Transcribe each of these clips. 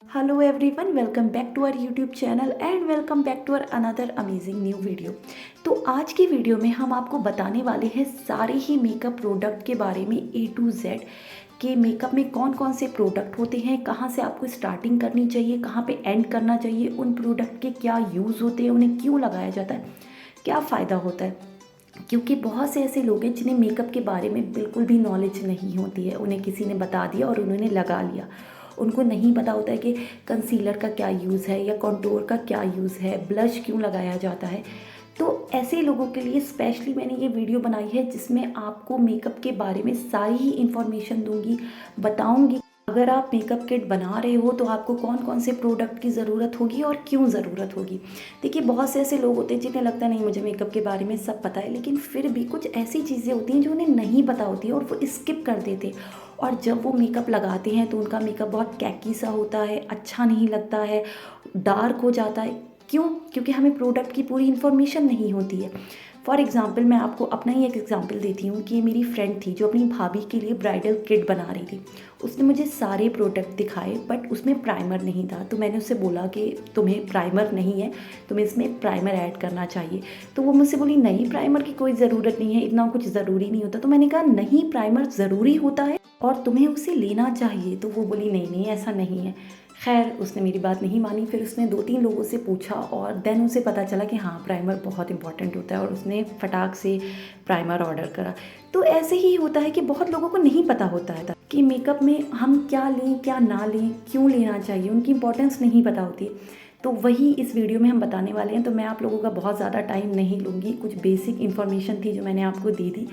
Hello everyone, welcome back to our YouTube channel and welcome back to our another amazing new video। तो आज की video में हम आपको बताने वाले हैं सारे ही मेकअप प्रोडक्ट के बारे में A to Z कि मेकअप में कौन कौन से प्रोडक्ट होते हैं, कहाँ से आपको स्टार्टिंग करनी चाहिए, कहाँ पे एंड करना चाहिए, उन प्रोडक्ट के क्या यूज़ होते हैं, उन्हें क्यों लगाया जाता है, क्या फ़ायदा होता है। क्योंकि बहुत से ऐसे लोग हैं जिन्हें मेकअप के बारे में बिल्कुल भी नॉलेज नहीं होती है, उन्हें किसी ने बता दिया और उन्होंने लगा लिया। उनको नहीं पता होता है कि कंसीलर का क्या यूज़ है या कॉन्टोर का क्या यूज़ है, ब्लश क्यों लगाया जाता है। तो ऐसे लोगों के लिए स्पेशली मैंने ये वीडियो बनाई है जिसमें आपको मेकअप के बारे में सारी ही इन्फॉर्मेशन दूंगी, बताऊंगी। अगर आप मेकअप किट बना रहे हो तो आपको कौन कौन से प्रोडक्ट की ज़रूरत होगी और क्यों ज़रूरत होगी। देखिए, बहुत से ऐसे लोग होते हैं जिन्हें लगता है नहीं मुझे मेकअप के बारे में सब पता है, लेकिन फिर भी कुछ ऐसी चीज़ें होती हैं जो उन्हें नहीं पता होती है और वो स्किप कर देते हैं। और जब वो मेकअप लगाते हैं तो उनका मेकअप बहुत कैकी सा होता है, अच्छा नहीं लगता है, डार्क हो जाता है। क्यों? क्योंकि हमें प्रोडक्ट की पूरी इन्फॉर्मेशन नहीं होती है। फॉर एग्ज़ाम्पल मैं आपको अपना ही एक एग्ज़ाम्पल देती हूँ कि मेरी फ्रेंड थी जो अपनी भाभी के लिए ब्राइडल किट बना रही थी। उसने मुझे सारे प्रोडक्ट दिखाए बट उसमें प्राइमर नहीं था। तो मैंने उससे बोला कि तुम्हें प्राइमर नहीं है, तुम्हें इसमें प्राइमर ऐड करना चाहिए। तो वो मुझसे बोली नहीं, प्राइमर की कोई ज़रूरत नहीं है, इतना कुछ ज़रूरी नहीं होता। तो मैंने कहा नहीं, प्राइमर ज़रूरी होता है और तुम्हें उसे लेना चाहिए। तो वो बोली नहीं नहीं, ऐसा नहीं है। खैर, उसने मेरी बात नहीं मानी। फिर उसने 2-3 लोगों से पूछा और देन उसे पता चला कि हाँ, प्राइमर बहुत इंपॉर्टेंट होता है और उसने फटाक से प्राइमर ऑर्डर करा। तो ऐसे ही होता है कि बहुत लोगों को नहीं पता होता है कि मेकअप में हम क्या लें क्या ना लें, क्यों लेना चाहिए, उनकी इंपॉर्टेंस नहीं पता होती। तो वही इस वीडियो में हम बताने वाले हैं। तो मैं आप लोगों का बहुत ज़्यादा टाइम नहीं लूँगी, कुछ बेसिक इन्फॉर्मेशन थी जो मैंने आपको दे दी।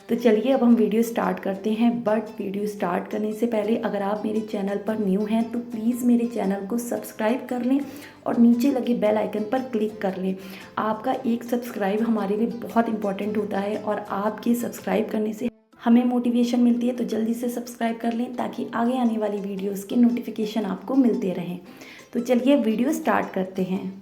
तो चलिए अब हम वीडियो स्टार्ट करते हैं। बट वीडियो स्टार्ट करने से पहले अगर आप मेरे चैनल पर न्यू हैं तो प्लीज़ मेरे चैनल को सब्सक्राइब कर लें और नीचे लगे बेल आइकन पर क्लिक कर लें। आपका एक सब्सक्राइब हमारे लिए बहुत इंपॉर्टेंट होता है और आपके सब्सक्राइब करने से हमें मोटिवेशन मिलती है। तो जल्दी से सब्सक्राइब कर लें ताकि आगे आने वाली वीडियोज़ के नोटिफिकेशन आपको मिलते रहें। तो चलिए वीडियो स्टार्ट करते हैं।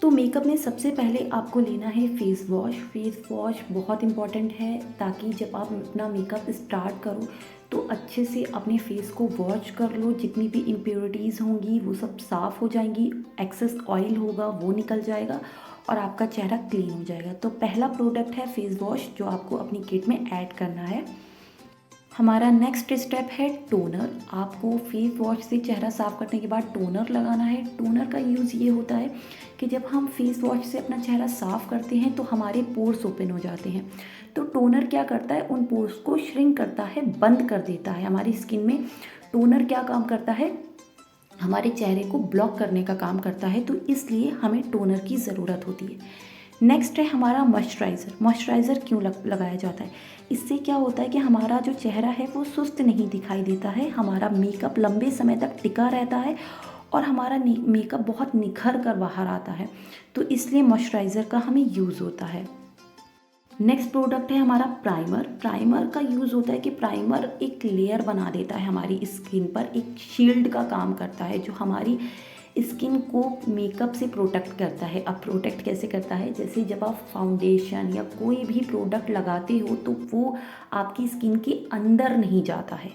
तो मेकअप में सबसे पहले आपको लेना है फेस वॉश। फेस वॉश बहुत इंपॉर्टेंट है ताकि जब आप अपना मेकअप स्टार्ट करो तो अच्छे से अपने फेस को वॉश कर लो। जितनी भी इम्प्योरिटीज़ होंगी वो सब साफ़ हो जाएंगी, एक्सेस ऑयल होगा वो निकल जाएगा और आपका चेहरा क्लीन हो जाएगा। तो पहला प्रोडक्ट है फेस वॉश जो आपको अपनी किट में ऐड करना है। हमारा नेक्स्ट स्टेप है टोनर। आपको फेस वॉश से चेहरा साफ़ करने के बाद टोनर लगाना है। टोनर का यूज़ ये होता है कि जब हम फेस वॉश से अपना चेहरा साफ़ करते हैं तो हमारे पोर्स ओपन हो जाते हैं। तो टोनर क्या करता है, उन पोर्स को श्रिंक करता है, बंद कर देता है। हमारी स्किन में टोनर क्या काम करता है, हमारे चेहरे को ब्लॉक करने का काम करता है। तो इसलिए हमें टोनर की ज़रूरत होती है। नेक्स्ट है हमारा मॉइस्चराइज़र। मॉइस्चराइज़र क्यों लगाया जाता है? इससे क्या होता है कि हमारा जो चेहरा है वो सुस्त नहीं दिखाई देता है, हमारा मेकअप लंबे समय तक टिका रहता है और हमारा मेकअप बहुत निखर कर बाहर आता है। तो इसलिए मॉइस्चराइज़र का हमें यूज़ होता है। नेक्स्ट प्रोडक्ट है हमारा प्राइमर। प्राइमर का यूज़ होता है कि प्राइमर एक लेयर बना देता है हमारी स्किन पर, एक शील्ड का काम करता है जो हमारी स्किन को मेकअप से प्रोटेक्ट करता है। अब प्रोटेक्ट कैसे करता है, जैसे जब आप फाउंडेशन या कोई भी प्रोडक्ट लगाते हो तो वो आपकी स्किन के अंदर नहीं जाता है,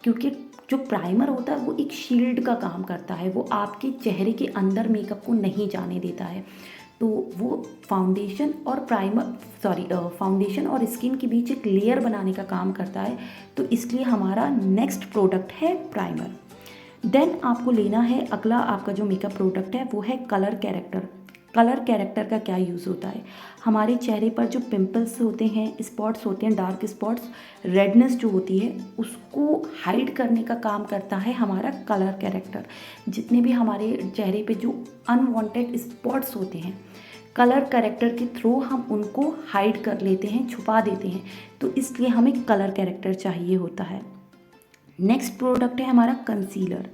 क्योंकि जो प्राइमर होता है वो एक शील्ड का काम करता है, वो आपके चेहरे के अंदर मेकअप को नहीं जाने देता है। तो वो फाउंडेशन और फाउंडेशन और स्किन के बीच एक लेयर बनाने का काम करता है। तो इसलिए हमारा नेक्स्ट प्रोडक्ट है प्राइमर। देन आपको लेना है अगला, आपका जो मेकअप प्रोडक्ट है वो है कलर कैरेक्टर। कलर कैरेक्टर का क्या यूज़ होता है, हमारे चेहरे पर जो पिंपल्स होते हैं, स्पॉट्स होते हैं, डार्क स्पॉट्स, रेडनेस जो होती है उसको हाइड करने का काम करता है हमारा कलर कैरेक्टर। जितने भी हमारे चेहरे पे जो अनवांटेड स्पॉट्स होते हैं, कलर कैरेक्टर के थ्रू हम उनको हाइड कर लेते हैं, छुपा देते हैं। तो इसलिए हमें कलर कैरेक्टर चाहिए होता है। नेक्स्ट प्रोडक्ट है हमारा कंसीलर।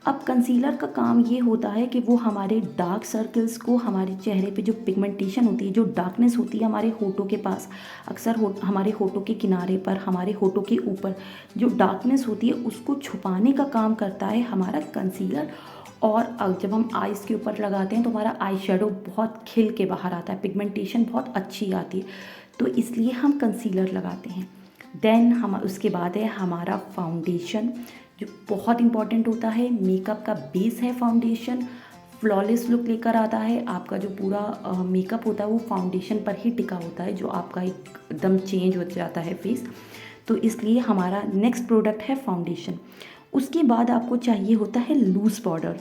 अब कंसीलर का काम ये होता है कि वो हमारे डार्क सर्कल्स को, हमारे चेहरे पे जो पिगमेंटेशन होती है, जो डार्कनेस होती है हमारे होठों के पास, अक्सर हमारे होठों के किनारे पर, हमारे होठों के ऊपर जो डार्कनेस होती है उसको छुपाने का काम करता है हमारा कंसीलर। और अब जब हम आइज़ के ऊपर लगाते हैं तो हमारा आई शेडो बहुत खिल के बाहर आता है, पिगमेंटेशन बहुत अच्छी आती है। तो इसलिए हम कंसीलर लगाते हैं। देन हम उसके बाद है हमारा फाउंडेशन, जो बहुत इम्पॉर्टेंट होता है। मेकअप का बेस है फाउंडेशन, फ्लॉलेस लुक लेकर आता है। आपका जो पूरा मेकअप होता है वो फाउंडेशन पर ही टिका होता है, जो आपका एकदम चेंज हो जाता है फेस। तो इसलिए हमारा नेक्स्ट प्रोडक्ट है फाउंडेशन। उसके बाद आपको चाहिए होता है लूज़ पाउडर,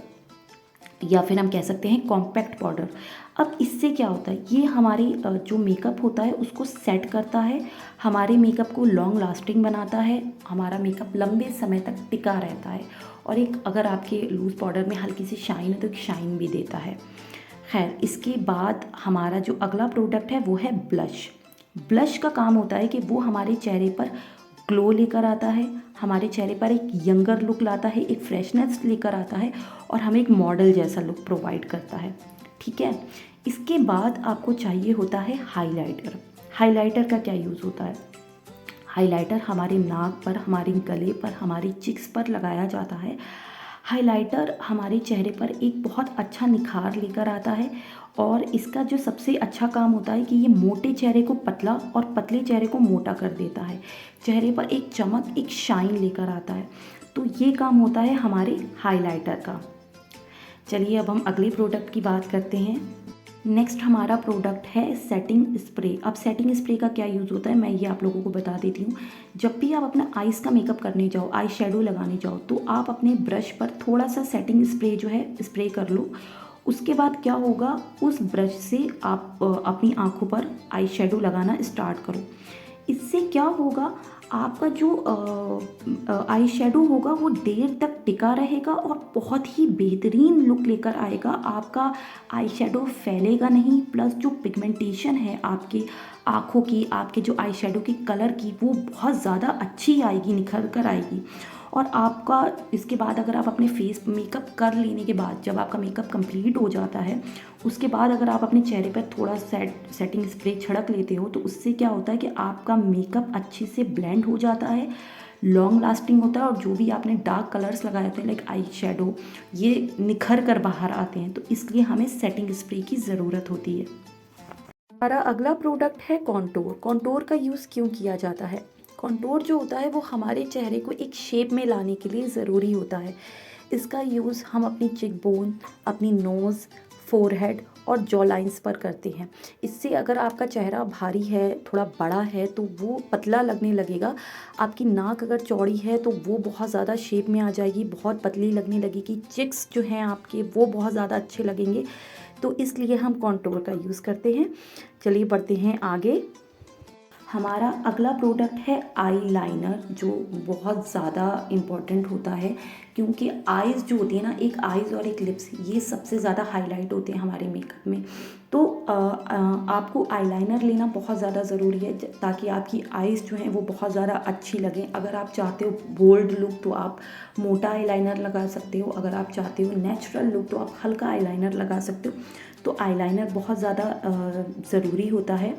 या फिर हम कह सकते हैं कॉम्पैक्ट पाउडर। अब इससे क्या होता है, ये हमारी जो मेकअप होता है उसको सेट करता है, हमारे मेकअप को लॉन्ग लास्टिंग बनाता है, हमारा मेकअप लंबे समय तक टिका रहता है। और एक अगर आपके लूज़ पाउडर में हल्की सी शाइन है तो एक शाइन भी देता है। खैर, इसके बाद हमारा जो अगला प्रोडक्ट है वो है ब्लश। ब्लश का काम होता है कि वो हमारे चेहरे पर ग्लो लेकर आता है, हमारे चेहरे पर एक यंगर लुक लाता है, एक फ्रेशनेस लेकर आता है और हमें एक मॉडल जैसा लुक प्रोवाइड करता है। ठीक है। इसके बाद आपको चाहिए होता है हाइलाइटर। हाइलाइटर का क्या यूज़ होता है? हाइलाइटर हमारे नाक पर, हमारे गले पर, हमारी चिक्स पर लगाया जाता है। हाइलाइटर हमारे चेहरे पर एक बहुत अच्छा निखार लेकर आता है, और इसका जो सबसे अच्छा काम होता है कि ये मोटे चेहरे को पतला और पतले चेहरे को मोटा कर देता है। चेहरे पर एक चमक, एक शाइन लेकर आता है। तो ये काम होता है हमारे हाइलाइटर का। चलिए अब हम अगले प्रोडक्ट की बात करते हैं। नेक्स्ट हमारा प्रोडक्ट है सेटिंग स्प्रे। अब सेटिंग स्प्रे का क्या यूज़ होता है मैं ये आप लोगों को बता देती हूँ। जब भी आप अपना आइज़ का मेकअप करने जाओ, आई शेडो लगाने जाओ, तो आप अपने ब्रश पर थोड़ा सा सेटिंग स्प्रे जो है स्प्रे कर लो। उसके बाद क्या होगा, उस ब्रश से आप अपनी आँखों पर आई शेडो लगाना स्टार्ट करो। इससे क्या होगा, आपका जो आई शेडो होगा वो देर तक टिका रहेगा और बहुत ही बेहतरीन लुक लेकर आएगा। आपका आई शेडो फैलेगा नहीं, प्लस जो पिगमेंटेशन है आपकी आँखों की, आपके जो आई शेडो की कलर की, वो बहुत ज़्यादा अच्छी आएगी, निखर कर आएगी। और आपका इसके बाद अगर आप अपने फेस मेकअप कर लेने के बाद, जब आपका मेकअप कंप्लीट हो जाता है, उसके बाद अगर आप अपने चेहरे पर थोड़ा सेटिंग स्प्रे छिड़क लेते हो, तो उससे क्या होता है कि आपका मेकअप अच्छे से ब्लेंड हो जाता है, लॉन्ग लास्टिंग होता है, और जो भी आपने डार्क कलर्स लगाए थे लाइक आई शेडो, ये निखर कर बाहर आते हैं। तो इसलिए हमें सेटिंग स्प्रे की ज़रूरत होती है। हमारा अगला प्रोडक्ट है कॉन्टोर। कॉन्टोर का यूज़ क्यों किया जाता है? कॉन्टोर जो होता है वो हमारे चेहरे को एक शेप में लाने के लिए ज़रूरी होता है। इसका यूज़ हम अपनी चिक बोन, अपनी नोज़, फोरहेड और जॉ लाइंस पर करते हैं। इससे अगर आपका चेहरा भारी है, थोड़ा बड़ा है, तो वो पतला लगने लगेगा। आपकी नाक अगर चौड़ी है तो वो बहुत ज़्यादा शेप में आ जाएगी, बहुत पतली लगने लगेगी। चिक्स जो हैं आपके वो बहुत ज़्यादा अच्छे लगेंगे। तो इसलिए हम कॉन्टोर का यूज़ करते हैं। चलिए बढ़ते हैं आगे। हमारा अगला प्रोडक्ट है आई लाइनर, जो बहुत ज़्यादा इम्पॉर्टेंट होता है, क्योंकि आइज़ जो होती है ना, एक आइज़ और एक लिप्स, ये सबसे ज़्यादा हाईलाइट होते हैं हमारे मेकअप में। तो आपको आई लाइनर लेना बहुत ज़्यादा ज़रूरी है, ताकि आपकी आइज़ जो हैं वो बहुत ज़्यादा अच्छी लगें। अगर आप चाहते हो बोल्ड लुक तो आप मोटा आई लाइनर लगा सकते हो, अगर आप चाहते हो नेचुरल लुक तो आप हल्का आई लाइनर लगा सकते हो। तो आई लाइनर बहुत ज़्यादा ज़रूरी होता है।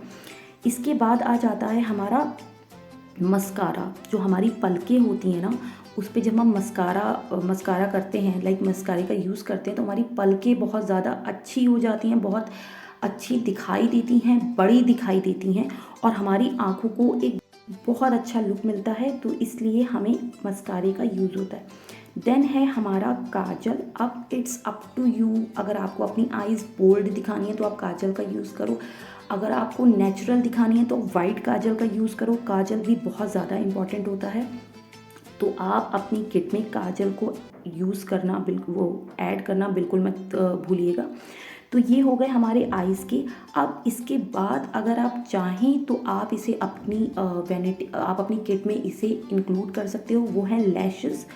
इसके बाद आ जाता है हमारा मस्कारा। जो हमारी पलकें होती हैं ना, उस पे जब हम मस्कारा करते हैं, लाइक मस्कारे का यूज़ करते हैं, तो हमारी पलकें बहुत ज़्यादा अच्छी हो जाती हैं, बहुत अच्छी दिखाई देती हैं, बड़ी दिखाई देती हैं, और हमारी आँखों को एक बहुत अच्छा लुक मिलता है। तो इसलिए हमें मस्कारे का यूज़ होता है। देन है हमारा काजल। अब इट्स अप टू यू, अगर आपको अपनी आइज़ बोल्ड दिखानी है तो आप काजल का यूज़ करो, अगर आपको नेचुरल दिखानी है तो वाइट काजल का यूज़ करो। काजल भी बहुत ज़्यादा इम्पॉर्टेंट होता है, तो आप अपनी किट में काजल को यूज़ करना बिल्कुल, वो ऐड करना बिल्कुल मत भूलिएगा। तो ये हो गए हमारे आइज़ के। अब इसके बाद अगर आप चाहें तो आप इसे अपनी वैनिटी, आप अपनी किट में इसे इंक्लूड कर सकते हो, वो है लैशेस।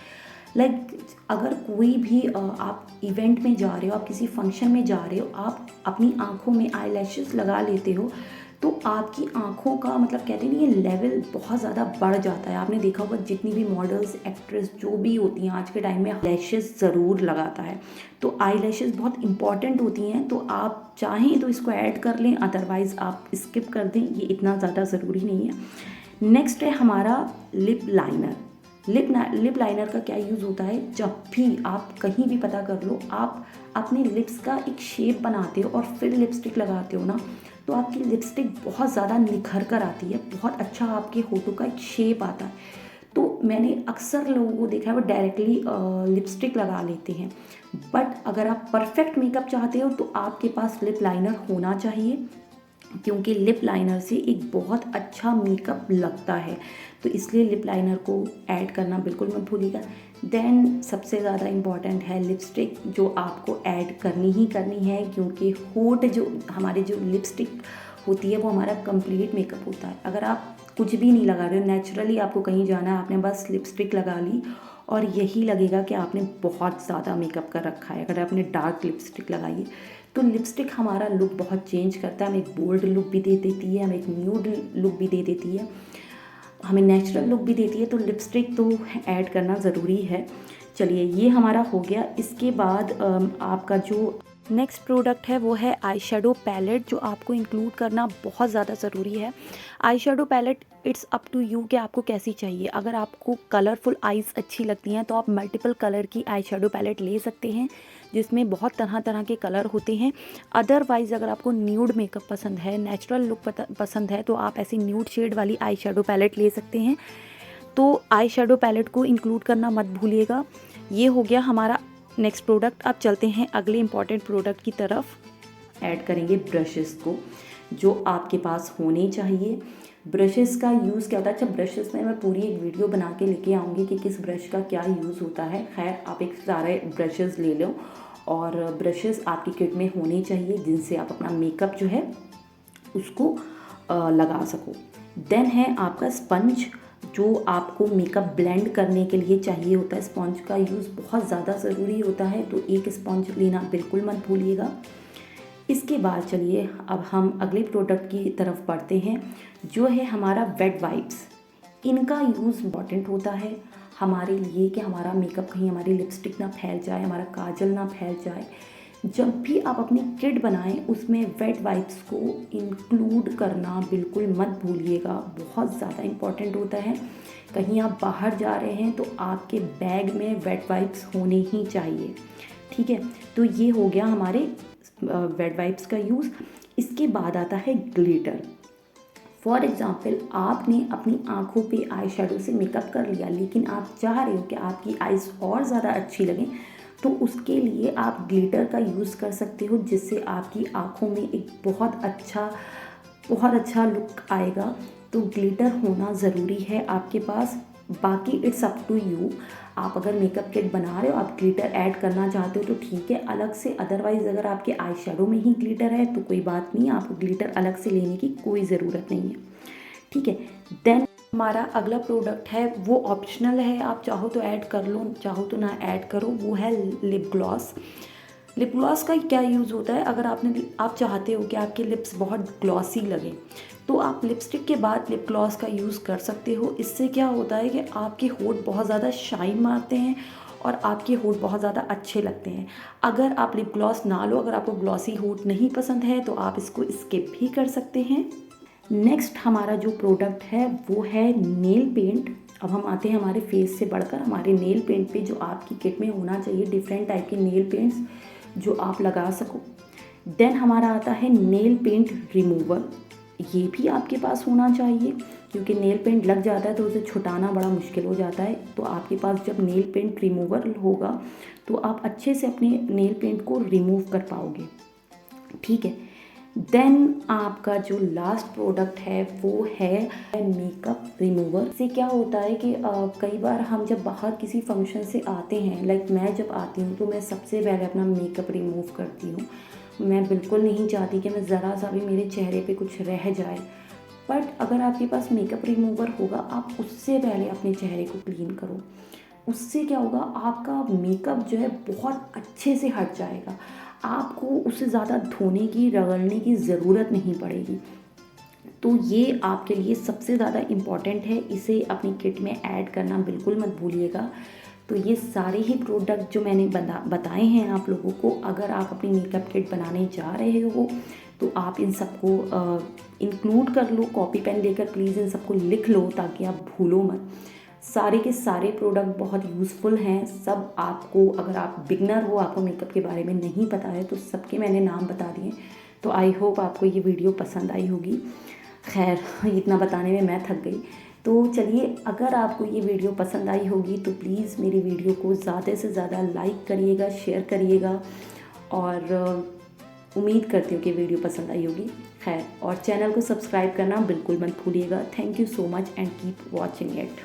लाइक अगर कोई भी आप इवेंट में जा रहे हो, आप किसी फंक्शन में जा रहे हो, आप अपनी आँखों में आई लैशेस लगा लेते हो, तो आपकी आँखों का मतलब कहते हैं ना, ये लेवल बहुत ज़्यादा बढ़ जाता है। आपने देखा होगा जितनी भी मॉडल्स, एक्ट्रेस जो भी होती हैं आज के टाइम में लैशेस ज़रूर लगाता है। तो आई लैशेस बहुत इंपॉर्टेंट होती हैं, तो आप चाहें तो इसको ऐड कर लें, अदरवाइज़ आप स्किप कर दें, ये इतना ज़्यादा ज़रूरी नहीं है। नेक्स्ट है हमारा लिप लाइनर। लिप लाइनर का क्या यूज़ होता है, जब भी आप कहीं भी पता कर लो, आप अपने लिप्स का एक शेप बनाते हो और फिर लिपस्टिक लगाते हो ना, तो आपकी लिपस्टिक बहुत ज़्यादा निखर कर आती है, बहुत अच्छा आपके होठों का एक शेप आता है। तो मैंने अक्सर लोगों को देखा है वो डायरेक्टली लिपस्टिक लगा लेते हैं, बट अगर आप परफेक्ट मेकअप चाहते हो तो आपके पास लिप लाइनर होना चाहिए, क्योंकि लिप लाइनर से एक बहुत अच्छा मेकअप लगता है। तो इसलिए लिप लाइनर को ऐड करना बिल्कुल मत भूलिएगा। देन सबसे ज़्यादा इम्पॉर्टेंट है लिपस्टिक, जो आपको ऐड करनी ही करनी है, क्योंकि होठ जो हमारे जो लिपस्टिक होती है वो हमारा कंप्लीट मेकअप होता है। अगर आप कुछ भी नहीं लगा रहे हो, नेचुरली आपको कहीं जाना है, आपने बस लिपस्टिक लगा ली और यही लगेगा कि आपने बहुत ज़्यादा मेकअप कर रखा है। अगर आपने डार्क लिपस्टिक लगाई है तो लिपस्टिक हमारा लुक बहुत चेंज करता है, हमें एक बोल्ड लुक भी दे देती है, हमें एक न्यूड लुक भी दे देती है, हमें नेचुरल लुक भी देती है। तो लिपस्टिक तो ऐड करना ज़रूरी है। चलिए ये हमारा हो गया। इसके बाद आपका जो नेक्स्ट प्रोडक्ट है वो है आई शेडो पैलेट, जो आपको इंक्लूड करना बहुत ज़्यादा ज़रूरी है। Eye shadow palette it's up to you कि आपको कैसी चाहिए। अगर आपको कलरफुल आइज़ अच्छी लगती हैं तो आप मल्टीपल कलर की आई शेडो पैलेट ले सकते हैं, जिसमें बहुत तरह तरह के कलर होते हैं। अदरवाइज़ अगर आपको न्यूड मेकअप पसंद है, नेचुरल लुक पसंद है, तो आप ऐसी न्यूड शेड वाली आई शेडो पैलेट ले सकते हैं। तो आई शेडो पैलेट को इंक्लूड करना मत भूलिएगा। ये हो गया हमारा नेक्स्ट प्रोडक्ट। अब चलते हैं अगले इम्पॉर्टेंट प्रोडक्ट की तरफ। ऐड करेंगे ब्रशेस को, जो आपके पास होने चाहिए। ब्रशेस का यूज़ क्या होता है, अच्छा ब्रशेस में मैं पूरी एक वीडियो बना के लेके आऊँगी कि किस ब्रश का क्या यूज़ होता है। खैर आप एक सारे ब्रशेस ले लो, और ब्रशेस आपकी किट में होने चाहिए जिनसे आप अपना मेकअप जो है उसको लगा सको। देन है आपका स्पंज, जो आपको मेकअप ब्लेंड करने के लिए चाहिए होता है। स्पंज का यूज़ बहुत ज़्यादा ज़रूरी होता है, तो एक स्पंज लेना बिल्कुल मत भूलिएगा। इसके बाद चलिए अब हम अगले प्रोडक्ट की तरफ बढ़ते हैं, जो है हमारा वेट वाइप्स। इनका यूज़ इम्पॉर्टेंट होता है हमारे लिए कि हमारा मेकअप कहीं हमारी लिपस्टिक ना फैल जाए, हमारा काजल ना फैल जाए। जब भी आप अपनी किट बनाएं उसमें वेट वाइप्स को इंक्लूड करना बिल्कुल मत भूलिएगा, बहुत ज़्यादा इम्पॉर्टेंट होता है। कहीं आप बाहर जा रहे हैं तो आपके बैग में वेट वाइप्स होने ही चाहिए, ठीक है। तो ये हो गया हमारे वेट वाइप्स का यूज़। इसके बाद आता है ग्लिटर। फॉर एग्ज़ाम्पल आपने अपनी आँखों पे आई शेडो से मेकअप कर लिया, लेकिन आप चाह रहे हो कि आपकी आइज़ और ज़्यादा अच्छी लगें, तो उसके लिए आप ग्लिटर का यूज़ कर सकते हो, जिससे आपकी आँखों में एक बहुत अच्छा लुक आएगा। तो ग्लिटर होना ज़रूरी है आपके पास। बाकी इट्स अप टू यू, आप अगर मेकअप किट बना रहे हो, आप ग्लिटर ऐड करना चाहते हो तो ठीक है अलग से, अदरवाइज़ अगर आपके आई शेडो में ही ग्लिटर है तो कोई बात नहीं, आपको ग्लिटर अलग से लेने की कोई ज़रूरत नहीं है, ठीक है। देन हमारा अगला प्रोडक्ट है, वो ऑप्शनल है, आप चाहो तो ऐड कर लो, चाहो तो ना ऐड करो, वो है लिप ग्लॉस। लिप ग्लॉस का क्या यूज़ होता है, अगर आप चाहते हो कि आपके लिप्स बहुत ग्लॉसी लगें तो आप लिपस्टिक के बाद लिप ग्लॉस का यूज़ कर सकते हो। इससे क्या होता है कि आपके होठ बहुत ज़्यादा शाइन मारते हैं और आपके होठ बहुत ज़्यादा अच्छे लगते हैं। अगर आप लिप ग्लॉस ना लो, अगर आपको ग्लॉसी होठ नहीं पसंद है तो आप इसको स्किप भी कर सकते हैं। नेक्स्ट हमारा जो प्रोडक्ट है वो है नेल पेंट। अब हम आते हैं हमारे फेस से बढ़कर हमारे नेल पेंट पे, जो आपकी किट में होना चाहिए डिफरेंट टाइप के नेल पेंट्स जो आप लगा सको। देन हमारा आता है नेल पेंट रिमूवर, ये भी आपके पास होना चाहिए, क्योंकि नेल पेंट लग जाता है तो उसे छुटाना बड़ा मुश्किल हो जाता है। तो आपके पास जब नेल पेंट रिमूवर होगा तो आप अच्छे से अपने नेल पेंट को रिमूव कर पाओगे, ठीक है। देन आपका जो लास्ट प्रोडक्ट है वो है मेकअप रिमूवर। से क्या होता है कि कई बार हम जब बाहर किसी फंक्शन से आते हैं, लाइक मैं जब आती हूँ तो मैं सबसे पहले अपना मेकअप रिमूव करती हूँ। मैं बिल्कुल नहीं चाहती कि मैं ज़रा सा भी मेरे चेहरे पे कुछ रह जाए, बट अगर आपके पास मेकअप रिमूवर होगा आप उससे पहले अपने चेहरे को क्लीन करो। उससे क्या होगा, आपका मेकअप जो है बहुत अच्छे से हट जाएगा, आपको उसे ज़्यादा धोने की रगड़ने की ज़रूरत नहीं पड़ेगी। तो ये आपके लिए सबसे ज़्यादा इम्पॉर्टेंट है, इसे अपनी किट में ऐड करना बिल्कुल मत भूलिएगा। तो ये सारे ही प्रोडक्ट जो मैंने बताए हैं आप लोगों को, अगर आप अपनी मेकअप किट बनाने जा रहे हो तो आप इन सबको इंक्लूड कर लो। कॉपी पेन लेकर प्लीज़ इन सबको लिख लो ताकि आप भूलो मत। सारे के सारे प्रोडक्ट बहुत यूज़फुल हैं सब आपको। अगर आप बिगनर हो, आपको मेकअप के बारे में नहीं पता है, तो सबके मैंने नाम बता दिए। तो आई होप आपको ये वीडियो पसंद आई होगी। खैर इतना बताने में मैं थक गई। तो चलिए, अगर आपको ये वीडियो पसंद आई होगी तो प्लीज़ मेरी वीडियो को ज़्यादा से ज़्यादा लाइक करिएगा, शेयर करिएगा, और उम्मीद करती हूँ कि वीडियो पसंद आई होगी। खैर, और चैनल को सब्सक्राइब करना बिल्कुल मत भूलिएगा। Thank you so much and keep watching it.